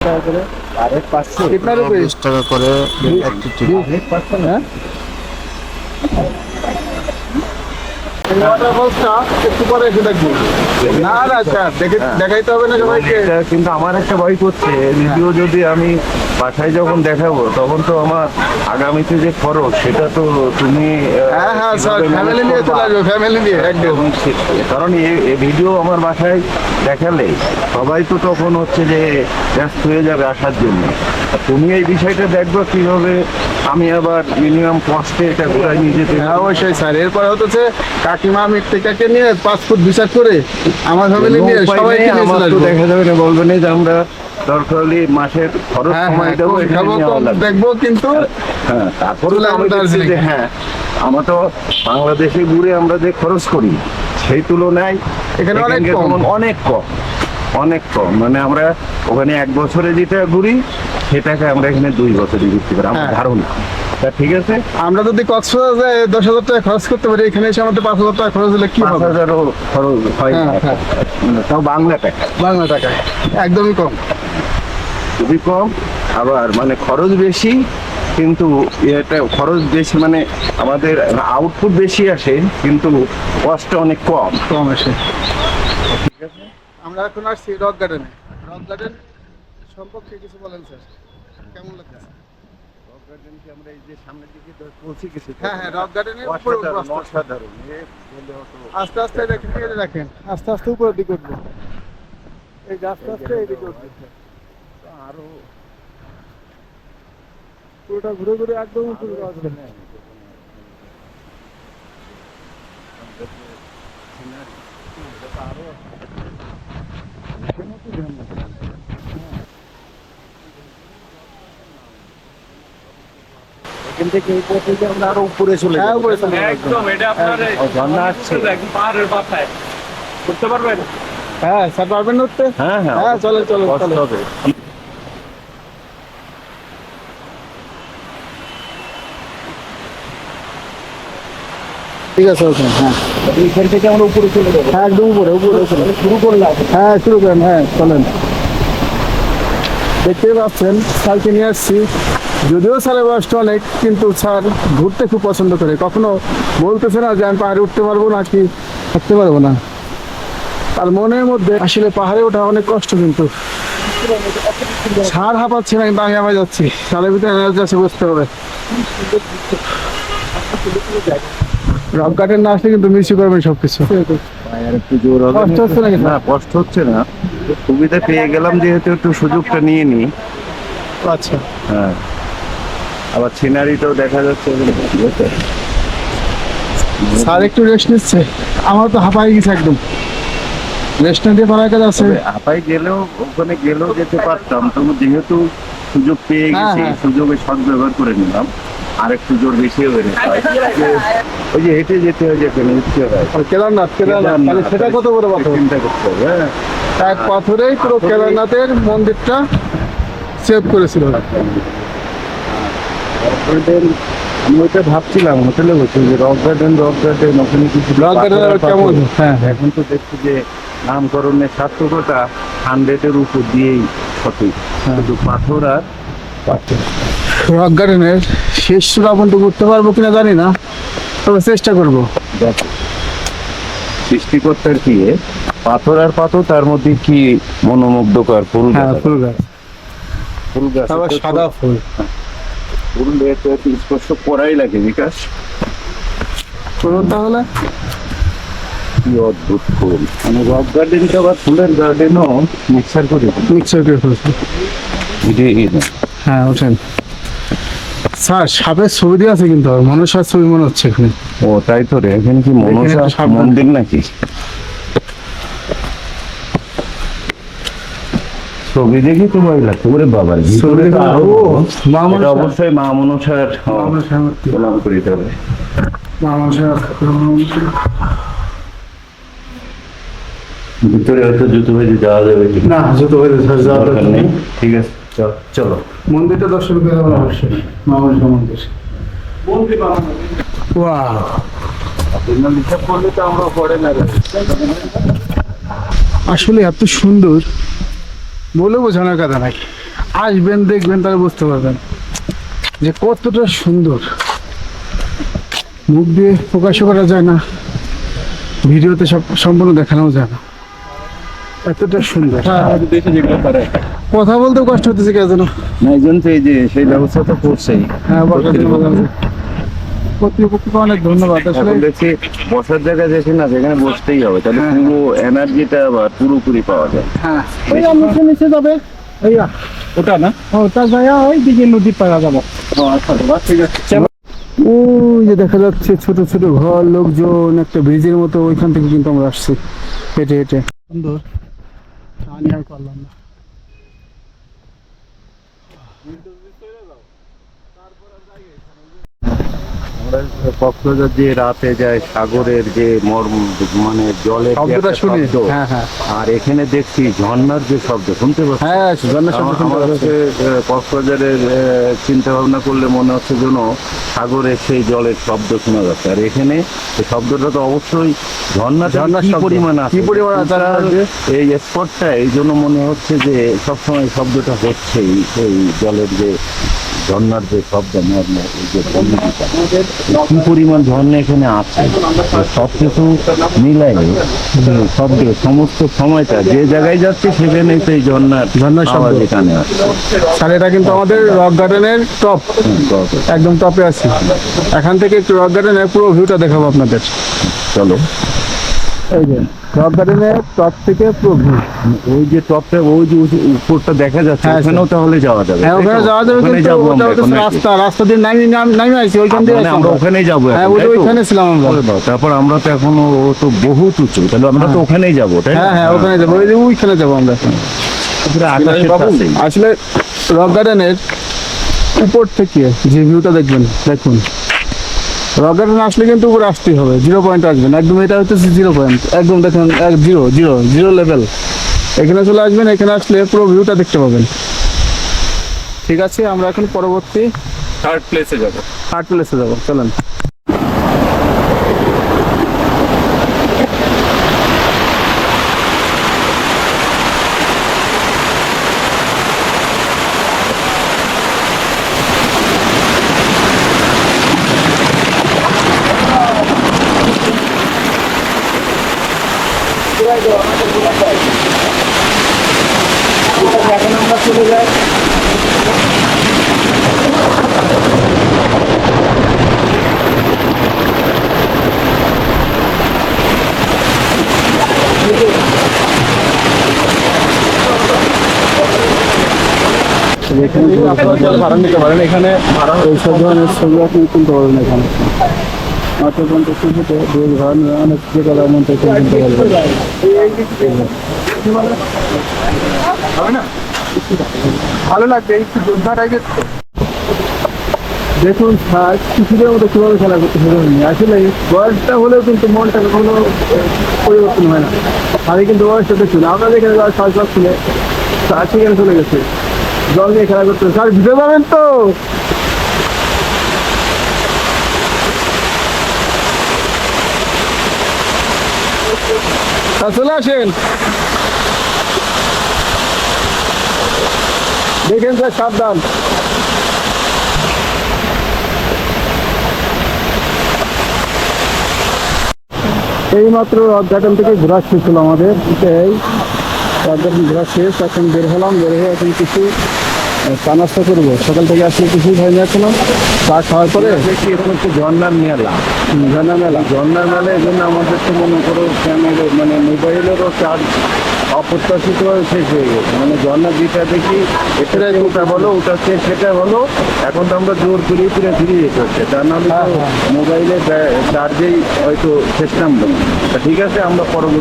कितना रुपये 20 টাকা করে হ্যাঁ ওয়াটারফলসটা একটু পরে এসে দেখবো না না আচ্ছা দেখাইতে হবে না সবাইকে এটা কিন্তু আমার একটা ভয় করছে ভিডিও যদি আমি বাসায় যখন দেখাবো তখন তো আমার আগামীতে যে খরচ সেটা তো তুমি হ্যাঁ হ্যাঁ স্যার কিভাবে ফ্যামিলি manage নিয়ে চলে করবা? আসবে ফ্যামিলি নিয়ে একদম কারণ এই ভিডিও আমার বাসায় দেখালে সবাই তো তখন হচ্ছে যে ব্যস্ত হয়ে যাবে আসার জন্য আর তুমি এই বিষয়টা দেখবো কিভাবে আমি আবার মিনিমাম কস্টে এটা ঘুরাই নিয়ে যেতে হ্যাঁ অবশ্যই স্যার এরপর হচ্ছে কাকিমা মৃত্তিকাকে নিয়ে পাসপোর্ট ভিসা করে আমার ফ্যামিলি নিয়ে সবাইকে নিয়ে চলে আসবো দেখা যাবে না বলবে না যে আমরা দরকার হলে মাসের খরচ কমাই দেবো এখানে খাবো নেওয়া কম লাগবে। দেখবো কিন্তু হ্যাঁ তারপরে চলে আমি আসবো দেখছি যে দার্জিলিং। হ্যাঁ আমরা তো বাংলাদেশে ঘুরে আমরা যে খরচ করি সেই তুলনায় এখানে অনেক এখানকার কম। তুলনায় অনেক কম মানে আমরা ওখানে 1 বছরে যেটা ঘুরি সেটাকে আমরা এখানে 2 বছরে ঘুরতে পারি আমার হ্যাঁ। ধারণা তা ঠিক আছে আমরা যদি কক্সবাজারে 10,000 টাকা খরচ করতে পারি এখানে এসে আমাদের 5,000 টাকা খরচ হলে কি হবে 5,000ও খরচ হয় না হ্যাঁ, তাও বাংলা টাকা বাংলা টাকায় একদমই কম খুবই কম আবার মানে খরচ বেশি কিন্তু এটা খরচ বেশি মানে আমাদের আউটপুট বেশি আসে কিন্তু কষ্ট অনেক কম কম আসে আমরা এখন আসছি রক গার্ডেনে রক গার্ডেন সম্পর্কে কিছু বলেন স্যার কেমন লাগছে আমরা এই যে সামনের দিকে পৌঁছে গেছি হ্যাঁ হ্যাঁ রক গার্ডেনের উপরে উঠবো আস্তে আস্তে। অসাধারণ আস্তে আস্তে দেখেন এই যে দেখেন আস্তে আস্তে উপরের দিকে উঠবো এই যে আস্তে আস্তে এইদিকে উঠবো আরো পুরোটা ঘুরে ঘুরে একদম উপরে যাওয়া যাবে। এখান থেকে এই পথে যে আমরা আরো উপরে চলে হ্যাঁ যাবো উপরে চলে যাবো একদম এটা আপনার ঝর্ণা আসছে পাহাড়ের মাথায় করতে পারবেন হ্যাঁ স্যার পারবেন না উঠতে হ্যাঁ হ্যাঁ চলে চলে কষ্ট চলে হবে ঠিক আছে ওকে হ্যাঁ এইখান থেকে আমরা উপরে চলে যাবো হ্যাঁ একদম উপরে উপরে উপরে শুরু করলাম হ্যাঁ শুরু করেন হ্যাঁ চলেন দেখতেই পাচ্ছেন স্যারকে নিয়ে আসছি যদিও স্যারের বয়সটা অনেক কিন্তু স্যার ঘুরতে খুব পছন্দ করে কখনো বলতেছে না যে আমি পাহাড়ে উঠতে পারবো না কি থাকতে পারবো না আর মনের মধ্যে আসলে পাহাড়ে ওঠা অনেক কষ্ট কিন্তু স্যার হাঁপাচ্ছে না কিন্তু আমি আমার যাচ্ছি স্যারের ভিতরে এনার্জি আছে বুঝতে হবে রক গার্ডেন না আসলে কিন্তু মিসই করবেন সবকিছু আর একটু জোর হবে কষ্ট হচ্ছে নাকি? না কষ্ট হচ্ছে না সুবিধা পেয়ে গেলাম যেহেতু একটু সুযোগটা নিয়ে নি আচ্ছা হ্যাঁ আবার সিনারিটাও দেখা যাচ্ছে ঠিক আছে স্যার একটু রেস্ট নিচ্ছে আমার তো হাঁপাই গেছে একদম রেস্ট না দিয়ে পড়ার কাজ আছে তবে আপাই গেলেও ওখানে গেলেও যেতে পারতাম তবু যেহেতু সুযোগ পেয়ে হ্যাঁ, গেছি হ্যাঁ। সুযোগে সদ্ব্যবহার করে নিলাম আর একটু জোর বেশি হয়ে গেছে ওই যে হেঁটে যেতে হয় যেখানে ইচ্ছে হয় কেদারনাথ তাহলে সেটা কত বড় পাথর চিন্তা করতে হবে হ্যাঁ এক পাথরেই পুরো কেদারনাথের মন্দিরটা সেভ করেছিল আমি ওইটা ভাবছিলাম হোটেলে বসে যে রক গার্ডেন ওখানে কিছু রক গার্ডেন পাথর আর কেমন পাথর। হ্যাঁ এখন তো দেখছি যে নামকরণের সার্থকতা 100-এর উপর দিয়েই সঠিক শুধু পাথর আর পাথর রক গার্ডেনের শেষ চূড়া পর্যন্ত ঘুরতে পারবো কিনা জানি না তবে চেষ্টা করবো দেখো সৃষ্টিকর্তার কি পাথর আর পাথর তার মধ্যে কি মনোমুগ্ধকর ফুল হ্যাঁ গাছ। ফুল গাছ ফুল গাছ আবার তো সাদা ফুল ফুল দিয়ে তো একটু স্পর্শ করাই লাগে বিকাশ চলুন তাহলে কি অদ্ভুত ফুল মানে রক গার্ডেনটা আবার ফুলের গার্ডেনও মিক্সার করে মিক্সার করে ফেলছি হ্যাঁ ওঠেন স্যার সাপের ছবি দিয়ে আছে কিন্তু মনসার ছবি মনে হচ্ছে এখানে ও তাই তো রে এখানে কি মনসা একটা সাপ মন্দির নাকি ছবি দেখি তো ভয় লাগছে ওরে বাবা ছবি দেখে আরো ও, মা এটা মনসা। অবশ্যই মা মনসার প্রণাম করিতে হবে ভিতরে হয়তো জুতো ভেজে যাওয়া যাবে কি না যত হয়ে দরকার নেই ঠিক আছে চলো মন্দিরটা দর্শন করে যাবেন অবশ্যই মা মনসা মন্দির ওয়াও হিসাব করলে তো আমরা পড়ে না আসলে এত সুন্দর বলে বোঝানোর কথা নাই আসবেন, দেখবেন, তাহলে বুঝতে পারবেন যে কতটা সুন্দর। মুখ দিয়ে প্রকাশও করা যায় না, ভিডিওতে সব সম্পূর্ণ দেখানো যায় না, এতটা সুন্দর। আমাদের দেশে যেগুলো করে কথা বলতেও কষ্ট হতেছে কে যেন। না এই জন্য তো এই যে সেই ব্যবস্থা তো করছেই। হ্যাঁ, বসার জন্য মাঝে মাঝে কর্তৃপক্ষকে অনেক ধন্যবাদ আসলে। এখন দেখছি বসার জায়গা যেখানে না সেখানে বসতেই হবে, তাহলে পুরো এনার্জিটা আবার পুরোপুরি পাওয়া যায়। হ্যাঁ, ওই আমি নিচে যাবে এইয়া ওটা না ওটা যাইয়া ওই দিকে নদী পাড়া যাবো। ঠিক আছে ওই যে দেখা যাচ্ছে ছোট ছোট ঘর, লোকজন, একটা ব্রিজের মতো, ওইখান থেকে কিন্তু আমরা আসছি হেঁটে হেঁটে। সুন্দর, আমি আর পারলাম না। আমরা কক্সবাজার যে রাতে যায় সাগরের যে মর্ম, মানে জলের যে শব্দটা একটা শুনি। শব্দ, হ্যাঁ হ্যাঁ আর এখানে দেখছি ঝর্ণার যে শব্দ শুনতে পাচ্ছি। হ্যাঁ, সুজনের শব্দ শুনতে আমার পাচ্ছি। কাছে কক্সবাজারের চিন্তা ভাবনা করলে মনে হচ্ছে যেন সাগরের সেই জলের শব্দ শোনা যাচ্ছে, আর এখানে এই শব্দটা তো অবশ্যই ঝর্ণাটা ঝর্ণার কি শব্দ। পরিমাণ আছে, কি পরিমাণ আছে আর টোটাল এই স্পটটা, এই জন্য মনে হচ্ছে যে সবসময় শব্দটা হচ্ছেই এই জলের যে ঝর্ণার যে শব্দ, নর্মাল এই যে অনুভূতিটা, কি পরিমাণ ঝর্ণা এখানে আছে, সব কিছু মিলাই শব্দ সমস্ত সময়টা যে জায়গায় যাচ্ছে সেখানে তো এই ঝর্ণার ঝর্ণার শব্দ। আওয়াজ এখানে আছে। স্যার, এটা কিন্তু আমাদের রক গার্ডেনের টপ, একদম টপে আছি। এখান থেকে একটু রক গার্ডেনের পুরো ভিউটা দেখাবো আপনাদের। চলো এই যে রক গার্ডেনের টপ থেকে পুরো ভিউ। ওই যে টপটা, ওই যে উপরটা দেখা যাচ্ছে, হ্যাঁ, ওখানেও তাহলে যাওয়া যাবে। হ্যাঁ, ওখানে যাওয়া যাবে, ওখানে কিন্তু যাবো ওটা আমরা হচ্ছে এখন নাকি? রাস্তা দিয়ে নামি আইছি, ওইখান দিয়ে মানে আইছি আমরা আমরা। ওখানেই যাবো হ্যাঁ, এখন, ওই যে তাই তো? ওইখানে ছিলাম আমরা। ওরে বাবা, তারপর আমরা তো এখনো, ও তো বহুত উঁচু, তাহলে আমরা তো ওখানেই যাবো, তাই না? হ্যাঁ হ্যাঁ, ওখানে যাবো, ওই যে ওইখানে যাবো আমরা এখন। পুরো আকাশের কাছেই। আসলে রক গার্ডেনের উপর থেকে যে ভিউটা দেখবেন, দেখুন, রক গার্ডেন আসলে কিন্তু উপরে আসতেই হবে, 0 পয়েন্ট আসবেন একদম। এটা হচ্ছে 0 পয়েন্ট, একদম দেখুন, জিরো জিরো জিরো লেভেল। এখানে চলে আসবেন, এখানে আসলে পুরো ভিউটা দেখতে পাবেন। ঠিক আছে, আমরা এখন পরবর্তী থার্ড প্লেসে যাবো। আর্ট প্লেসে যাবো, চলেন। এখন আমরা চলে যাই ভাড়া নিতে পারেন এখানে। এইসব ধরনের ছবি আপনি তুলতে পারবেন এখানে। মাত্র 50 টাকাতে রোজ ভাড়া নিয়ে অনেক জায়গায় মন থেকে কিনতে পারবেন। ভালো লাগবে, একটু যোদ্ধা টাইপের তো। দেখুন স্যার, শিশুদের মতো কিভাবে খেলা করতে শুরু হয়নি। আসলে বয়সটা হলেও কিন্তু মনটা কখনো পরিবর্তন হয় না। আমি কিন্তু বয়সটা দেখুন, আমরা যেখানে 6 ছিল, স্যার সেখানে চলে গেছে জল নিয়ে খেলা করতে। স্যার ভিডিও পাবেন তো? চলে আসেন, দেখেন স্যার, সাবধান। এইমাত্র রক গার্ডেন থেকে ঘোরা শেষ হলো আমাদের। এই রক গার্ডেন ঘোরা শেষ, এখন বের হলাম। বের হয়ে এখন কিছু চা নাস্তা করবো। সকাল থেকে আসলে কিছুই খাই না এখনো। চা খাওয়ার পরে দেখছি এখন হচ্ছে ঝর্ণার মেলা। ঝর্ণা মেলা। ঝর্ণার মেলা, এই জন্য আমাদের তো মনে করো ক্যামেরা, মানে মোবাইলেরও চার্জ অপ্রত্যাশিত শেষ হয়ে গেছে। মানে ঝর্ণা যেটা দেখি, এটা ওটা বলো, ওটা সেটা হলো, এখন তো আমরা জোর করে ফিরে যেতে হচ্ছে, তার নাহলে তো মোবাইলে চার্জেই হয়তো শেষ নামলো। তা ঠিক আছে, আমরা পরবর্তী